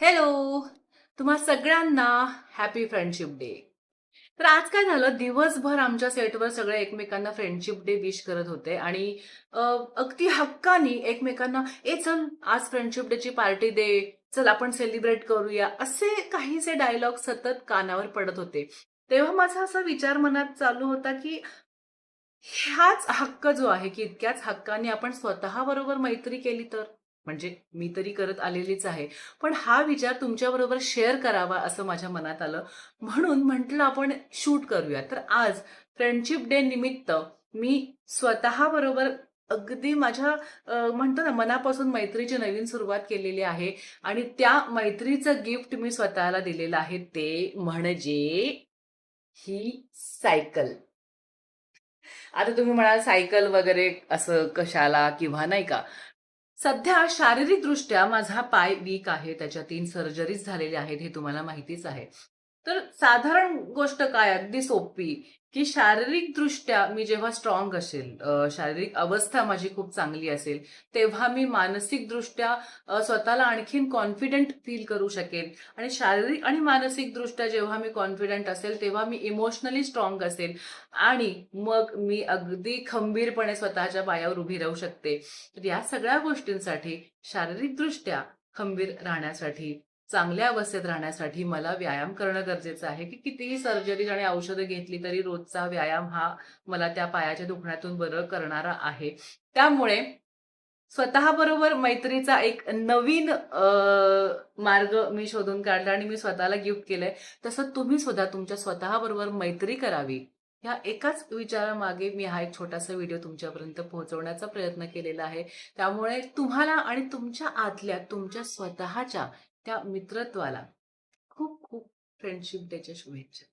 Hello. तुम्हा सगळ्यांना happy friendship day. तर आज काय झालं, दिवसभर आमच्या सेटवर सगळे एकमेकांना फ्रेंडशिप डे विश करत होते आणि अ, अगदी हक्कानी एकमेकांना चल आज फ्रेंडशिप डेची पार्टी दे, चल आपण सेलिब्रेट करूया, असे काहीसे डायलॉग सतत कानावर पडत होते. तेव्हा माझा असा विचार मनात चालू होता की हाच हक्क जो आहे, की इतक्याच हक्काने आपण स्वतःबरोबर मैत्री केली तर? म्हणजे मी तरी करत आलेलीच आहे. पण हा विचार तुमच्याबरोबर शेअर करावा असं माझ्या मनात आलं. म्हणून म्हटलं आपण शूट करूया. तर आज फ्रेंडशिप डे निमित्त मी स्वतःबरोबर अगदी माझ्या म्हणतो ना मनापासून मैत्रीची नवीन सुरुवात केलेली आहे आणि त्या मैत्रीचं गिफ्ट मी स्वतःला दिलेलं आहे ते म्हणजे ही सायकल. आता तुम्ही म्हणाल सायकल वगैरे असं कशाला किंवा नाही का? सध्या शारीरिकदृष्ट्या माझा पाय वीक आहे. त्याच्या 3 सर्जरीज झालेल्या आहेत हे तुम्हाला माहितीच आहे. तर साधारण गोष्ट काय अगदी सोपी, की शारीरिकदृष्ट्या मी जेव्हा स्ट्राँग असेल, शारीरिक अवस्था माझी खूप चांगली असेल, तेव्हा मी मानसिकदृष्ट्या स्वतःला आणखीन कॉन्फिडंट फील करू शकेन आणि शारीरिक आणि मानसिकदृष्ट्या जेव्हा मी कॉन्फिडंट असेल, तेव्हा मी इमोशनली स्ट्राँग असेल आणि मग मी अगदी खंबीरपणे स्वतःच्या पायावर उभी राहू शकते. तर या सगळ्या गोष्टींसाठी शारीरिकदृष्ट्या खंबीर राहण्यासाठी, चांगल्या अवस्थेत राहण्यासाठी मला व्यायाम करणं गरजेचं आहे, की कितीही सर्जरी आणि औषधं घेतली तरी रोजचा व्यायाम हा मला त्या पायाच्या दुखण्यातून बरं करणारा आहे. त्यामुळे स्वतःबरोबर मैत्रीचा एक नवीन मार्ग मी शोधून काढला आणि मी स्वतःला गिफ्ट केलंय. तसं तुम्ही सुद्धा तुमच्या स्वतःबरोबर मैत्री करावी, ह्या एकाच विचारामागे मी हा एक छोटासा व्हिडिओ तुमच्यापर्यंत पोहोचवण्याचा प्रयत्न केलेला आहे. त्यामुळे तुम्हाला आणि तुमच्या आतल्या, तुमच्या स्वतःच्या त्या मित्रत्वाला खूप खूप फ्रेंडशिप डेच्या शुभेच्छा.